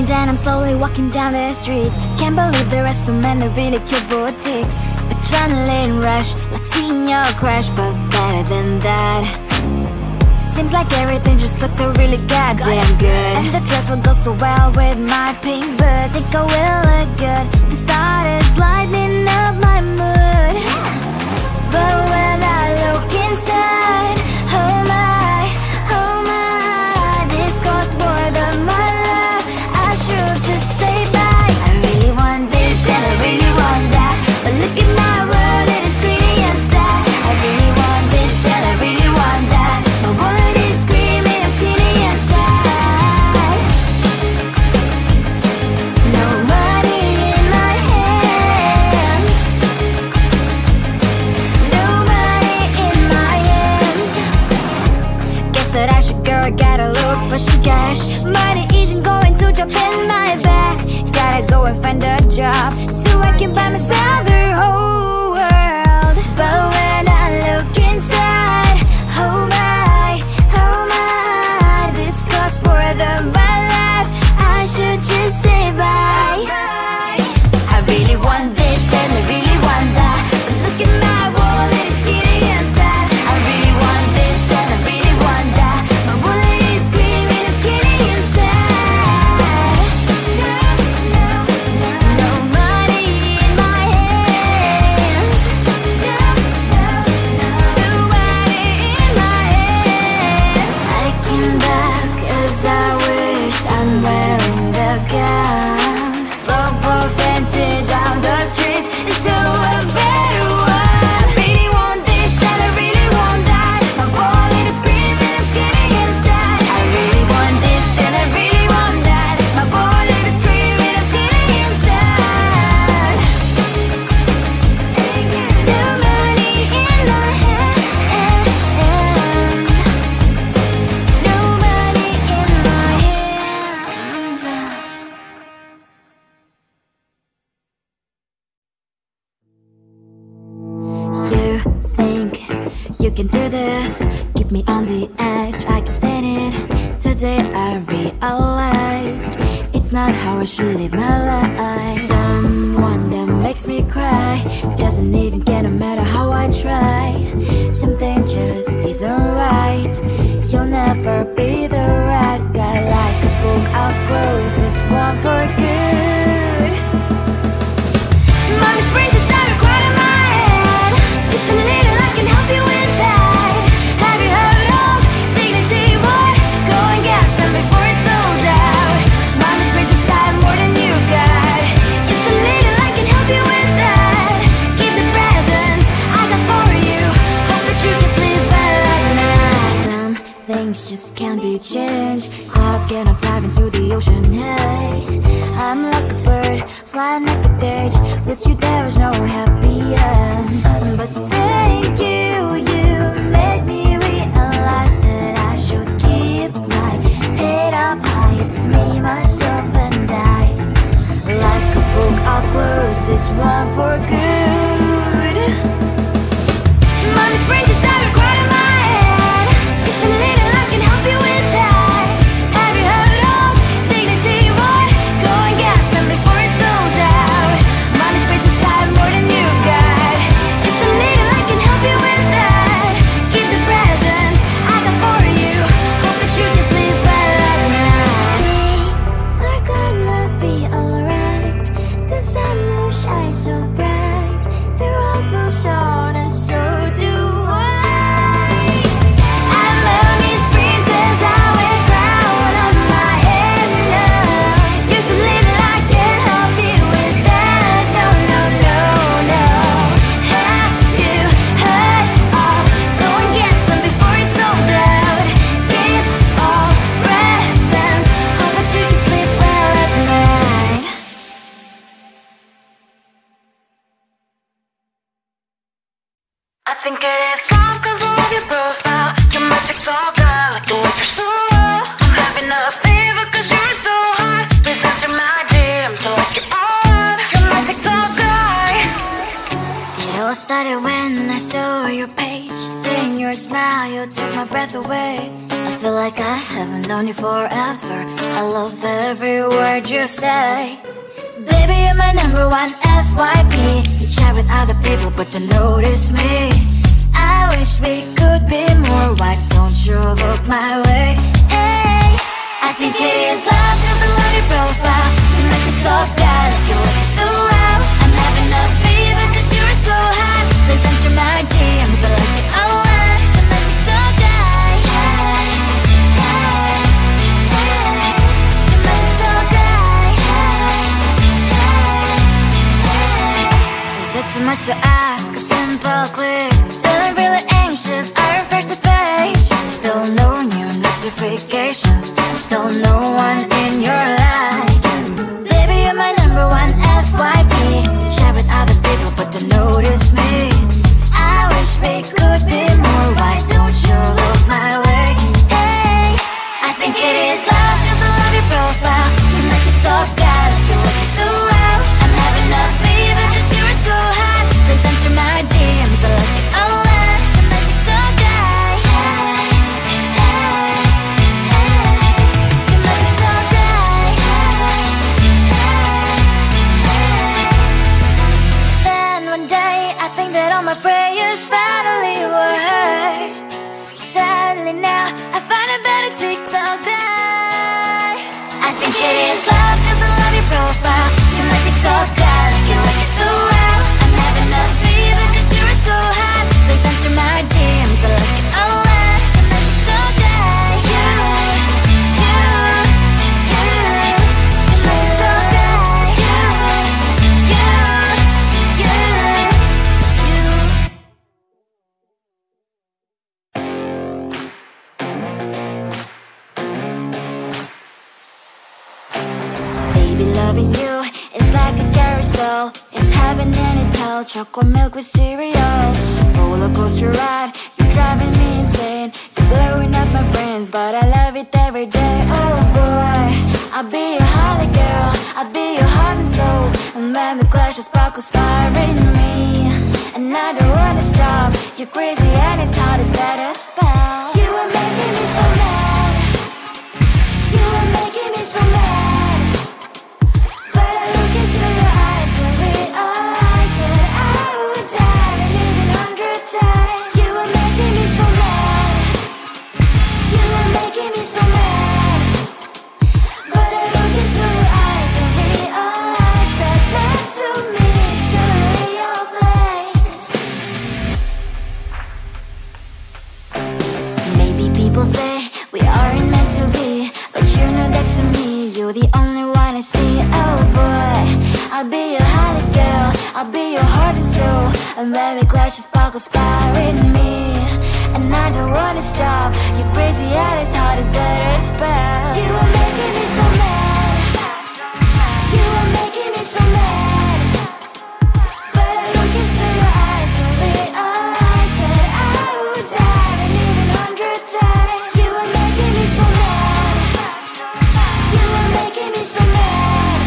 And then I'm slowly walking down the streets. Can't believe there are so many really cute boutiques. Adrenaline rush, like seeing your crush, but better than that. Seems like everything just looks so really goddamn good. And the dress will go so well with my pink boots. Think I will look good. The start is lighting up my mood. But when I look inside, oh my, this costs more than my love. I should just say bye. I really want this and I really want that, but look at my world, it is greedy and sad. I really want this and I really want that. My wallet is screaming, I'm skinny and sad. No money in my hand. No money in my hand. Guess that I should go, I gotta look for some cash. Money isn't going to jump in my back. Gotta go and find a job so I can buy myself the whole world. But when I look inside, oh my, this costs more than my life. I should just say bye. I really want this and I really want that, but look at my wallet, it's skinny and sad. I really want this and I really want that. My wallet is screaming, I'm skinny and sad. No money in my hand. No money in my hand. I came back as I wished. I'm wearing the gown. Robo fancy down the streets into a better one. I really want this and I really want that. My wallet is screaming, it's getting inside. I really want this and I really want that. My wallet is screaming, it's getting inside. No money in my hand. No money in my hands. You think you can do this, keep me on the edge, I can stand it. Today I realized it's not how I should live my life. Someone that makes me cry doesn't even get, no matter how I try. Something just isn't right. You'll never be the right guy. Like a book, I'll close this one for good. Mommy springs inside a quite in my head. Just a little, I can help you with that. Have you heard of dignity, boy? Go and get some before it's sold out. Mommy springs inside more than you got. Just a little, I can help you with that. Keep the presents I got for you. Hope that you can sleep better at night. Some things just can't be changed. Stop getting dive into the ocean, hey. I'm like a bird, flying like a cage. With you there is no happy end. But thank you, you made me realize that I should keep my head up high. It's me, myself and I. Like a book, I'll close this one for good. Mommy springs inside a quite in my head. Just a little, I can help you with that. Have you heard of dignity, boy? Go and get some before it's sold out. Mommy springs inside more than you got. Just a little, I can help you with that. Keep the presents I got for you. Hope that you can sleep better at night. We're gonna be alright. The sun will shine so bright. The road moves on and so do I. I love these princess, I wear crown on my head now. Just a little, I can help you with that. No, no, no, no. Have you heard of? Go and get some before it's sold out. Give all presents. Hope that you can sleep well at night. I think it is time cause of your profile. Your magic's all gone, like the way you're so low. I'm having a fever cause you're so hot. Please answer my DMs like you're on. Your magic's all gone. It all started when I saw your page. Seeing your smile, you took my breath away. I feel like I haven't known you forever. I love every word you say. Baby, you're my number one FYP. You chat with other people but you notice me. I wish we could be more. Why don't you look my way? Hey, I think it is love, cause I love your profile. You make the top guy like you look so well. I'm having a fever cause you're so hot. Please answer my DMs, I like it a lot. You make the top guy. Hey, hey, hey. You make the top guy. Hey, hey, hey. Is it too much to ask? A simple click. Feeling really anxious, I refresh the page. Still no new notifications. Still no one in your life. Baby, you're my number one FYP. You chat with other people but don't notice me. I wish we could be more. Why don't you look my way? Hey, I think it is love cause I love your profile. You make the top guy like you look so well. I'm having a fever cause you're so hot. Please answer my DMs, I like it a lot. You make the top guy. Hey, hey, hey. You make the top guy. Hey, hey, hey. Then one day I think that all my prayers finally were heard. Sadly now I find a better TikTok guy. I think it is love cause I love your profile. You my TikTok guy like you look so well. I'm having a fever cause you're so hot. Please answer my DMs, I like it a lot. You my TikTok guy. You my TikTok guy. Baby, loving you is like a carousel. It's heaven and it's hell. Chocolate milk with cereal. Roller coaster ride. You're driving me insane. You're blowing up my brains, but I love it every day. Oh boy, I'll be your holly girl. I'll be your heart and soul. And when we clash, the sparkles fire in me. And I don't wanna stop. You're crazy and it's hard as that a spell. You are making me so mad. You are making me so mad. But I look into your eyes and realize that I would die and even 100 times. You are making me so mad. You are making me so mad. But I look into your eyes and realize that next to me is surely your place. Maybe people say we aren't meant to be, but you know that to me you're the only one I see. Oh boy, I'll be your holly girl. I'll be your heart and soul. And when we clash, the sparkles fire in me. And I don't wanna stop. You're crazy and as hard as that a spell. You are making me so mad. You are making me so mad. But I look into your eyes and realize that I would die and even 100 times. You are making me so mad. You are making me so mad.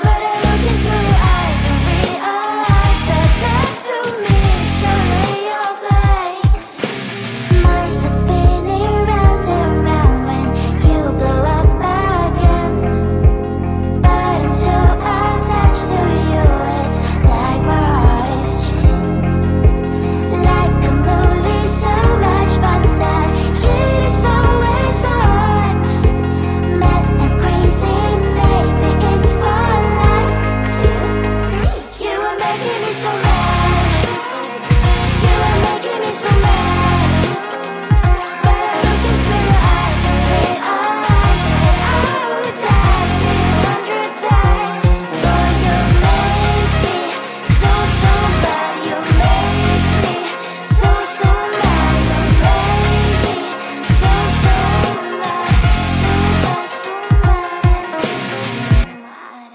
But I look into your eyes and realize that next to me is surely your place. My heart spinning round and round when you blow up again. But I'm so attached to you, it's like my heart is chained. Like a movie, so much fun that heat is always on. Mad and crazy, maybe it's for life. You are making me so mad. You are making me so mad. But I look into your eyes and realize that I would die and even 100 times. Boy, you make me so, so bad. You make me so, so mad. You make me so, so mad. So bad, so mad, so mad.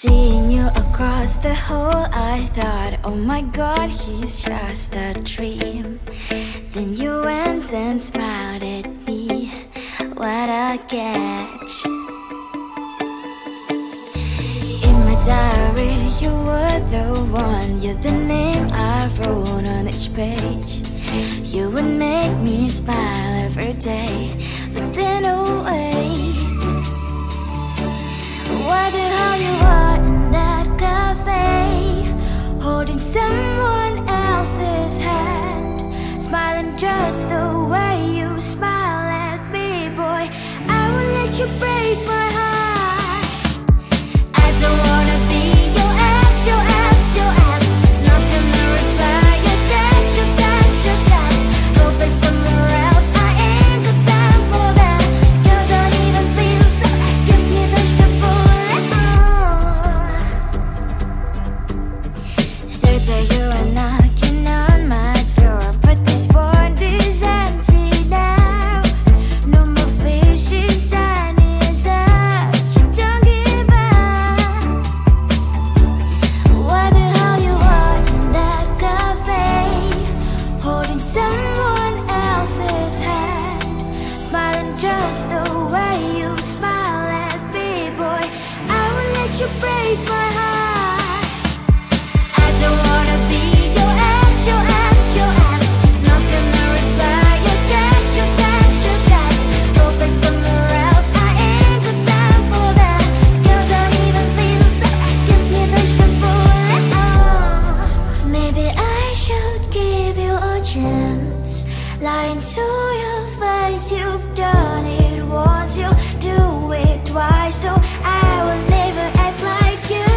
Seeing you across the hall, I thought, oh my god, he's just a dream. Then you went and smiled at me. What a catch. In my diary story, you were the one. You're the name I wrote on each page. You would make me smile every day. But then oh wait, why the hell you are in that cafe, holding someone else's hand, smiling just the way you smile at me, boy. I will let you break my heart. I don't wanna be your ex, your ex, your ex. Not gonna reply your text, your text, your text. Go play somewhere else, I ain't got time for that. You don't even feel so, gives me the bullet. Third day you are knocking on my door, but this world is empty now. No more fishes, sun is out. You don't give up. Why the hell you are in that cafe, holding someone else's hand, smiling just the way you smile at me, boy. I will let you break my heart. I don't wanna be your ex, your ex, your ex. Not gonna reply your text, your text, your text. Go play somewhere else, I ain't got time for that. You don't even feel so, gives me the bullet. Maybe I should give you a chance. Lying to your face, you've done it once, you do it twice, so I will never act like you.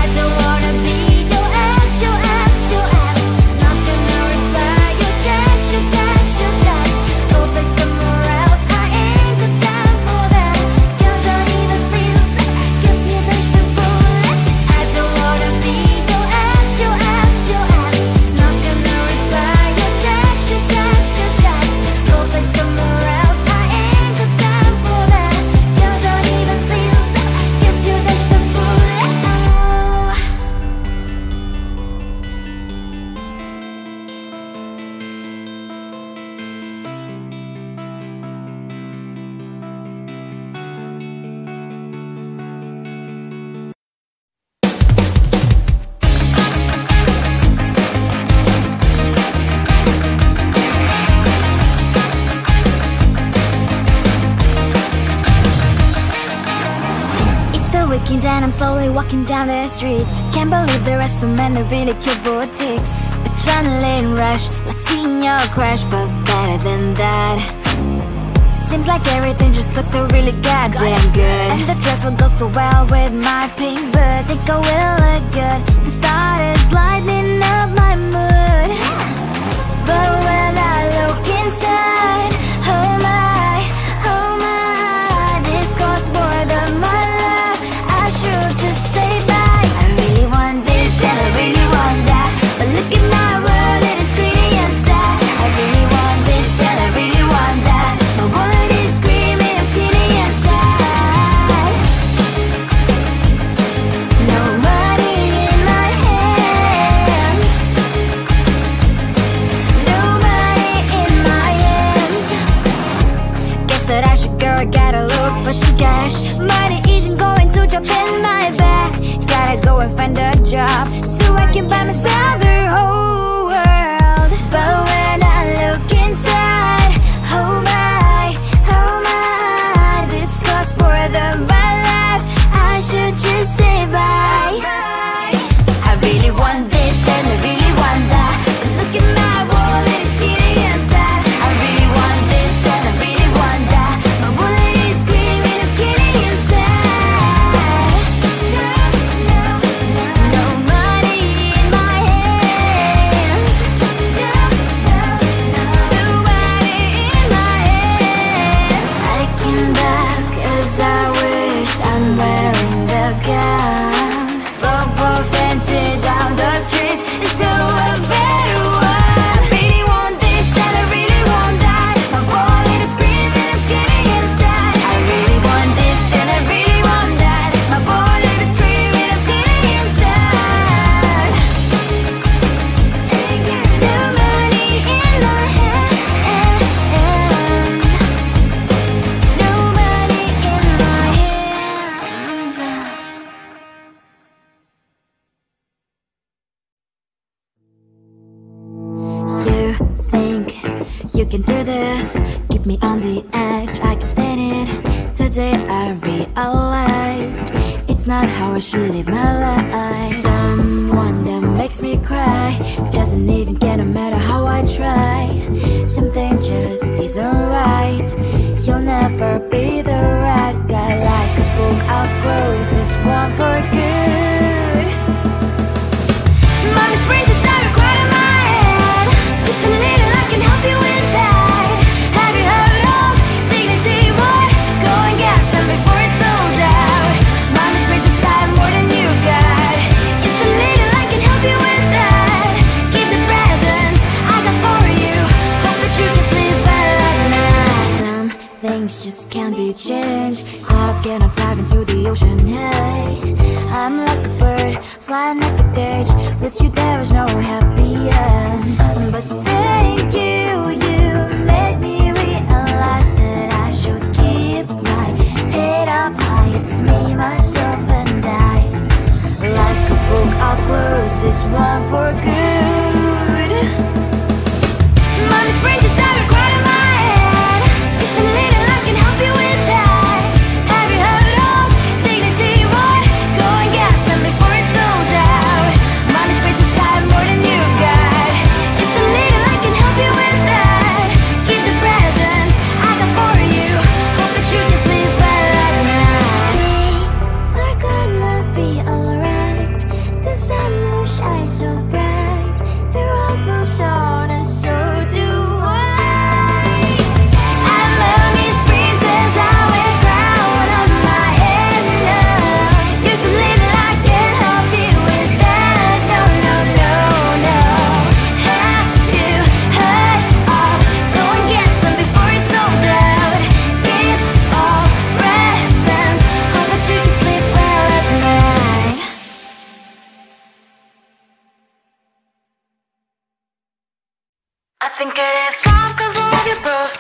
I don't wanna be your ex, your ex, your ex. Not gonna reply your text, your text, your text. Go play somewhere else, I ain't got time for that. You don't even feel so, gives me the bullet. I don't wanna be your ex, your ex, your ex. Not gonna reply your text, your text, your text. Go play somewhere else, I ain't got time for that. You don't even feel so, gives you the bullet. It's the weekend and I'm slowly walking down the streets. Can't believe there are so many really cute boutiques. Adrenaline rush, like seeing your crush, but better than that. Seems like everything just looks so really goddamn good. And the dress will go so well with my pink boots. Think I will look good, the starters lighting up my mood. But when I look inside, oh my, this costs more than my love. I should just say bye. I really want this and I really want that, but look at my world, it is pretty inside. I really want this and I really want that. My wallet is screaming, I'm skinny inside. No money in my hand, no money in my hand. Guess that I should go, gotta look for some cash. Money isn't going to jump in my back. Gotta go and find a job so I can buy myself the whole world. But when I look inside, oh my, this costs more than my life. I should just say bye. I really want this and I really want that, but look at my wallet, it's skinny inside. I really want this and I really want that. My wallet is screaming, I'm skinny inside. No money in my hand. You can do this, keep me on the edge, I can stand it. Today I realized it's not how I should live my life. Someone that makes me cry doesn't even get no matter how I try. Something just isn't right. You'll never be the right guy. Like a book, I'll close this one for good. Mommy's brains inside are quite in my head. Just a little, I can help you with that. Have you heard of dignity, boy? Go and get some before it's sold out. Mommy's brains inside more than you got. Just a little, I can help you with that. Keep the presents I got for you. Hope that you can sleep better at night. Some things just can't be changed. Talking, I'm diving to the ocean, hey. I'm like a bird, flying like a cage. With you there was no happy end. But thank you, you made me realize that I should keep my head up high. It's me, myself and I. Like a book, I'll close this one for good. Mommy's brains inside are quite in my head. Just a little, I can help you with that. Have you heard of dignity, boy? Go and get some before it's sold out. Mommy's brains inside more than you got. Just a little, I can help you with that. Keep the presents I got for you. Hope that you can sleep better at night. We're gonna be alright. The sun will shine so bright. The road moves on and so do I. And mommy's princess, I wear crown on my head now. Just a little, I can help you with that. No, no, no, no. Have you heard of? Go and get some before it's sold out. Give all presents. Hope that you can sleep well at night. I think it is time 'cause of your birthday.